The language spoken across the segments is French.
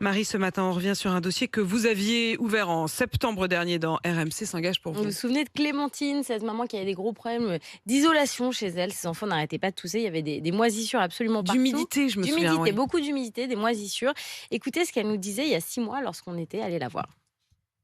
Marie, ce matin, on revient sur un dossier que vous aviez ouvert en septembre dernier dans RMC s'engage pour Vous vous. vous souvenez de Clémentine, cette maman qui avait des gros problèmes d'isolation chez elle. Ses enfants n'arrêtaient pas de tousser. Il y avait des moisissures absolument partout. D'humidité, je me souviens, D'humidité, oui. beaucoup d'humidité, des moisissures. Écoutez ce qu'elle nous disait il y a 6 mois lorsqu'on était allé la voir.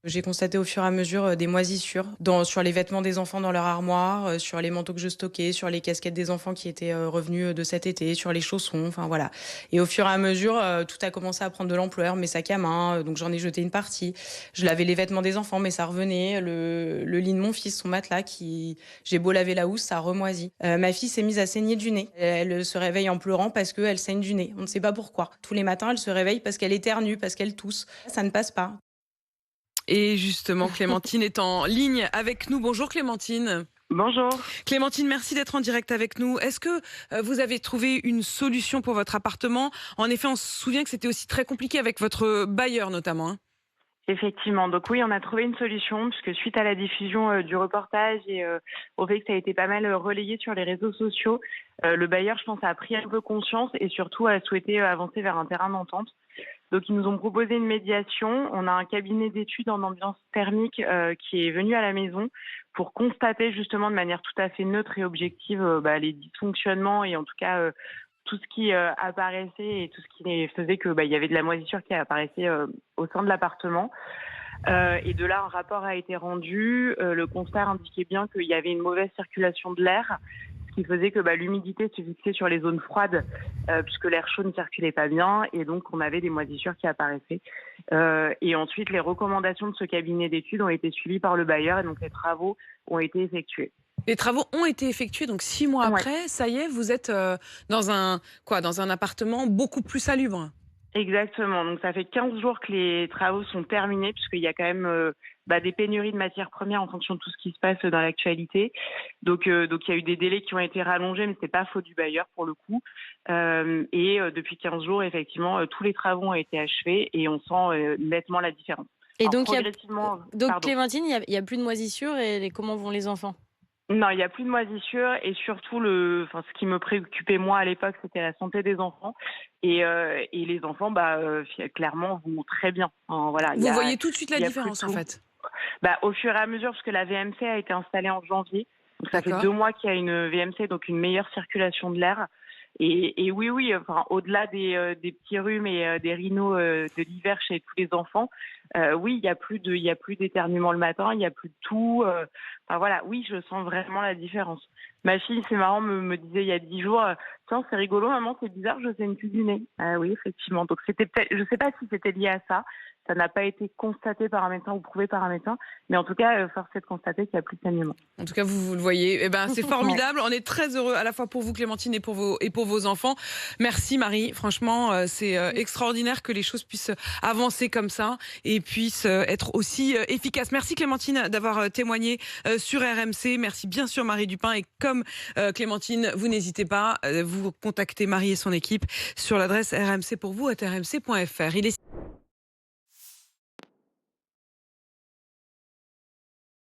J'ai constaté au fur et à mesure des moisissures sur les vêtements des enfants dans leur armoire, sur les manteaux que je stockais, sur les casquettes des enfants qui étaient revenus de cet été, sur les chaussons, enfin voilà. Et au fur et à mesure, tout a commencé à prendre de l'ampleur, mes sacs à main, donc j'en ai jeté une partie. Je lavais les vêtements des enfants, mais ça revenait. Le lit de mon fils, son matelas, j'ai beau laver la housse, ça remoisit. Ma fille s'est mise à saigner du nez. Elle se réveille en pleurant parce qu'elle saigne du nez. On ne sait pas pourquoi. Tous les matins, elle se réveille parce qu'elle éternue, parce qu'elle tousse. Ça ne passe pas. Et justement, Clémentine est en ligne avec nous. Bonjour Clémentine. Bonjour. Clémentine, merci d'être en direct avec nous. Est-ce que vous avez trouvé une solution pour votre appartement? En effet, on se souvient que c'était aussi très compliqué avec votre bailleur notamment, hein. Effectivement. Donc oui, on a trouvé une solution puisque suite à la diffusion du reportage et au fait que ça a été pas mal relayé sur les réseaux sociaux, le bailleur, je pense, a pris un peu conscience et surtout a souhaité avancer vers un terrain d'entente. Donc ils nous ont proposé une médiation. On a un cabinet d'études en ambiance thermique qui est venu à la maison pour constater justement de manière tout à fait neutre et objective les dysfonctionnements et en tout cas tout ce qui apparaissait et tout ce qui faisait que il y avait de la moisissure qui apparaissait au sein de l'appartement. Et de là, un rapport a été rendu. Le constat indiquait bien qu'il y avait une mauvaise circulation de l'air, ce qui faisait que l'humidité se fixait sur les zones froides, puisque l'air chaud ne circulait pas bien, et donc on avait des moisissures qui apparaissaient. Et ensuite, les recommandations de ce cabinet d'études ont été suivies par le bailleur, et donc les travaux ont été effectués. Les travaux ont été effectués, donc 6 mois Ouais. après, ça y est, vous êtes dans un appartement beaucoup plus salubre. Exactement. Donc ça fait 15 jours que les travaux sont terminés puisqu'il y a quand même des pénuries de matières premières en fonction de tout ce qui se passe dans l'actualité. Donc il y a eu des délais qui ont été rallongés, mais c'est pas faute du bailleur pour le coup. Depuis 15 jours, effectivement, tous les travaux ont été achevés et on sent nettement la différence. Et Alors, donc, progressivement, pardon. Clémentine, il y a plus de moisissures et comment vont les enfants? Non, il n'y a plus de moisissures et surtout ce qui me préoccupait moi à l'époque, c'était la santé des enfants et les enfants, clairement, vont très bien. Voilà, Vous voyez tout de suite la il y a plus différence, en tout. fait. Au fur et à mesure, parce que la VMC a été installée en janvier, donc ça fait D'accord. 2 mois qu'il y a une VMC, donc une meilleure circulation de l'air. Et oui, au-delà des petits rhumes et des rhinos de l'hiver chez tous les enfants, oui, il y a plus d'éternuement le matin, il y a plus de toux. Oui, je sens vraiment la différence. Ma fille, c'est marrant, me disait il y a 10 jours, tiens, c'est rigolo, maman, c'est bizarre, je saigne plus du nez. Oui, effectivement. Donc c'était peut-être, je sais pas si c'était lié à ça. Ça n'a pas été constaté par un médecin ou prouvé par un médecin, mais en tout cas, force est de constater qu'il n'y a plus de saignement. En tout cas, vous le voyez. Eh ben, c'est formidable. On est très heureux à la fois pour vous, Clémentine, et pour vos enfants. Merci, Marie. Franchement, c'est extraordinaire que les choses puissent avancer comme ça et puissent être aussi efficaces. Merci, Clémentine, d'avoir témoigné sur RMC. Merci, bien sûr, Marie Dupin. Et comme Clémentine, vous n'hésitez pas, vous contactez Marie et son équipe sur l'adresse rmcpourvous@rmc.fr. Il est